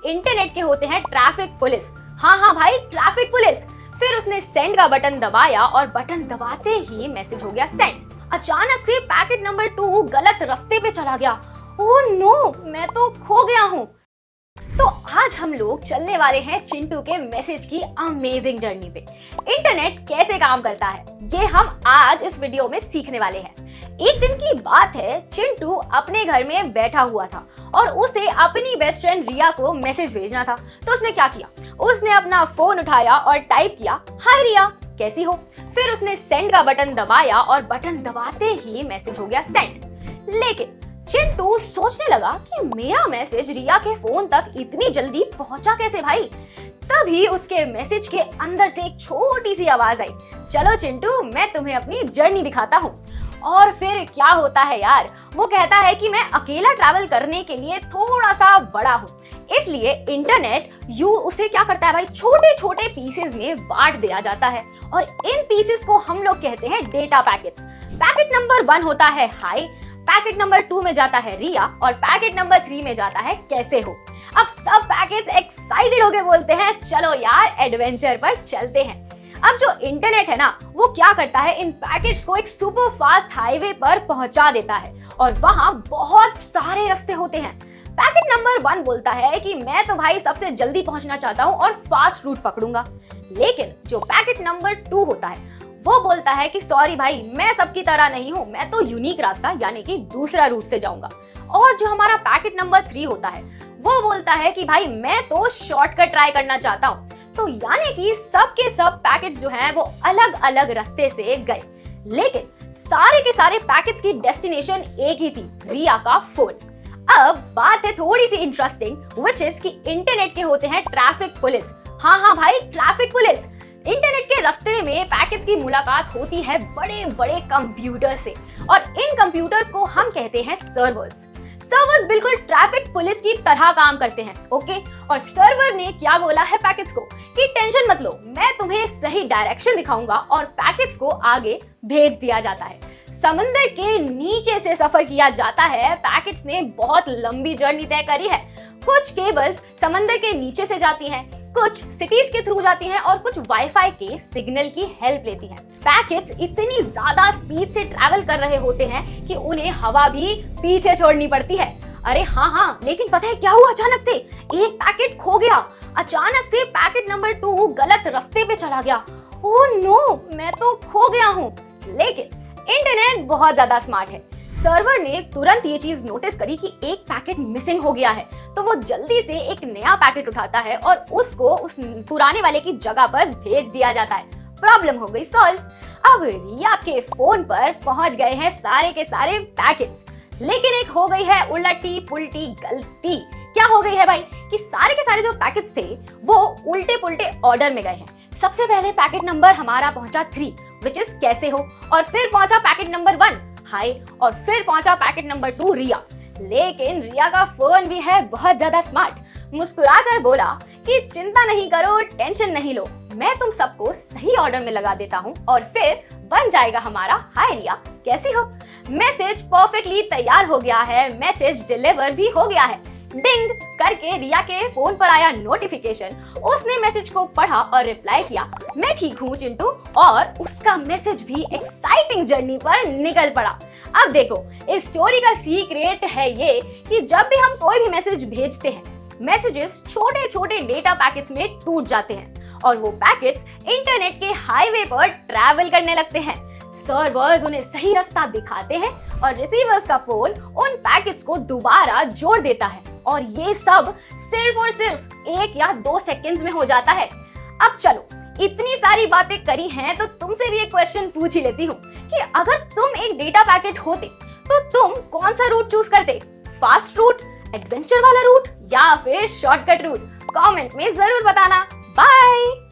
Internet के होते हैं ट्रैफिक पुलिस। हाँ हाँ भाई, ट्रैफिक पुलिस। फिर उसने सेंड का बटन दबाया और बटन दबाते ही मैसेज हो गया सेंड। अचानक से पैकेट नंबर 2 गलत रास्ते पे चला गया। ओह नो, मैं तो खो गया हूँ। तो आज हम लोग चलने वाले हैं चिंटू के मैसेज की अमेजिंग जर्नी पे। इंटरनेट कैसे काम करता है ये हम आज इस वीडियो में सीखने वाले हैं। एक दिन की बात है, चिंटू अपने घर में बैठा हुआ था और उसे अपनी बेस्ट फ्रेंड रिया को मैसेज भेजना था। तो उसने क्या किया, उसने अपना फोन उठाया और टाइप किया, हाय रिया कैसी हो। फिर उसने सेंड का बटन दबाया और बटन दबाते ही मैसेज हो गया सेंड। लेकिन चिंटू सोचने लगा कि मेरा मैसेज रिया के फोन तक इतनी जल्दी पहुंचा कैसे भाई। तभी उसके मैसेज के अंदर से एक छोटी सी आवाज आई, चलो चिंटू मैं तुम्हें अपनी जर्नी दिखाता हूँ। और फिर क्या होता है यार, वो कहता है कि मैं अकेला ट्रैवल करने के लिए थोड़ा सा बड़ा हूँ, इसलिए इंटरनेट उसे क्या करता है भाई, छोटे छोटे पीसेस में बांट दिया जाता है और इन पीसेस को हम लोग कहते हैं डेटा पैकेट्स। पैकेट नंबर 1 होता है हाय, पैकेट नंबर 2 में जाता है रिया और पैकेट नंबर 3 में जाता है कैसे हो। अब सब पैकेट्स एक्साइटेड होके बोलते हैं चलो यार एडवेंचर पर चलते हैं। अब जो इंटरनेट है ना, वो क्या करता है, इन पैकेट्स को एक सुपर फास्ट हाईवे पर पहुंचा देता है और वहां बहुत सारे रास्ते होते हैं। पैकेट नंबर 1 बोलता है कि मैं तो भाई सबसे जल्दी पहुंचना चाहता हूं और फास्ट रूट पकड़ूंगा। लेकिन जो पैकेट नंबर 2 होता है वो बोलता है कि सॉरी भाई, मैं सबकी तरह नहीं हूँ, मैं तो यूनिक रास्ता यानी कि दूसरा रूट से जाऊंगा। और जो हमारा पैकेट नंबर 3 होता है वो बोलता है कि भाई मैं तो शॉर्टकट ट्राई करना चाहता हूँ। तो यानी कि सब के सब पैकेट्स जो हैं वो अलग अलग रास्ते से गए, लेकिन सारे के सारे पैकेट्स की डेस्टिनेशन एक ही थी, रिया का फोन। अब बात है थोड़ी सी इंटरेस्टिंग, व्हिच इज कि इंटरनेट के होते हैं ट्रैफिक पुलिस। हाँ हाँ भाई, ट्रैफिक पुलिस। इंटरनेट के रास्ते में पैकेट्स की मुलाकात होती है बड़े बड़े कंप्यूटर से और इन कंप्यूटर्स को हम कहते हैं सर्वर्स। सर्वर्स बिल्कुल ट्रैफिक पुलिस की तरह काम करते हैं, ओके। और सर्वर ने क्या बोला है पैकेट्स को कि टेंशन मत लो, मैं तुम्हें सही डायरेक्शन दिखाऊंगा और पैकेट्स को आगे भेज दिया जाता है। समंदर के नीचे से सफर किया जाता है। पैकेट्स ने बहुत लंबी जर्नी तय करी है। कुछ केबल्स समंदर के नीचे से जाती हैं, कुछ सिटीज के थ्रू जाती हैं और कुछ वाईफाई के सिग्नल की हेल्प लेती हैं। पैकेट्स इतनी ज्यादा स्पीड से ट्रैवल कर रहे होते हैं कि उन्हें हवा भी पीछे छोड़नी पड़ती है। अरे हाँ, लेकिन पता है क्या हुआ, अचानक से एक पैकेट खो गया। अचानक से पैकेट नंबर 2 गलत रास्ते पे चला गया। ओह नो, मैं तो खो गया हूँ। लेकिन इंटरनेट बहुत ज्यादा स्मार्ट है। सर्वर ने तुरंत ये चीज नोटिस करी कि एक पैकेट मिसिंग हो गया है, तो वो जल्दी से एक नया पैकेट उठाता है और उसको उस पुराने वाले की जगह पर भेज दिया जाता है। प्रॉब्लम हो गई सॉल्व। अब रिया के फोन पर पहुंच गए हैं सारे के सारे पैकेट्स, लेकिन एक हो गई है उलटी पुलटी गलती। क्या हो गई है भाई कि सारे के सारे जो पैकेट्स थे वो उल्टे पुल्टे ऑर्डर में गए हैं। सबसे पहले पैकेट नंबर हमारा पहुंचा 3 विच इज कैसे हो, और फिर पहुंचा पैकेट नंबर 1 हाय, और फिर पहुंचा पैकेट नंबर 2 रिया। लेकिन रिया का फोन भी है बहुत ज्यादा स्मार्ट, मुस्कुराकर बोला कि चिंता नहीं करो, टेंशन नहीं लो, मैं तुम सबको सही ऑर्डर में लगा देता हूँ और फिर बन जाएगा हमारा हाय रिया कैसी हो। मैसेज परफेक्टली तैयार हो गया है, मैसेज डिलीवर भी हो गया है। डिंग करके रिया के फोन पर आया नोटिफिकेशन। उसने मैसेज को पढ़ा और रिप्लाई किया, मैं ठीक हूँ चिंटू, और उसका मैसेज भी एक्साइटिंग जर्नी पर निकल पड़ा। अब देखो, इस स्टोरी का सीक्रेट है ये कि जब भी हम कोई भी मैसेज भेजते हैं, मैसेजेस छोटे छोटे डेटा पैकेट्स में टूट जाते हैं और वो पैकेट्स इंटरनेट के हाईवे पर ट्रैवल करने लगते हैं। सर्वर्स उन्हें सही रास्ता दिखाते हैं और रिसीवर्स का फोन उन पैकेट्स को दोबारा जोड़ देता है, और ये सब सिर्फ और सिर्फ 1 या 2 सेकंड्स में हो जाता है। अब चलो, इतनी सारी बातें करी हैं तो तुमसे भी एक क्वेश्चन पूछ ही लेती हूँ कि अगर तुम एक डेटा पैकेट होते तो तुम कौन सा रूट चूज करते, फास्ट रूट, एडवेंचर वाला रूट या फिर शॉर्टकट रूट? कमेंट में जरूर बताना। बाय।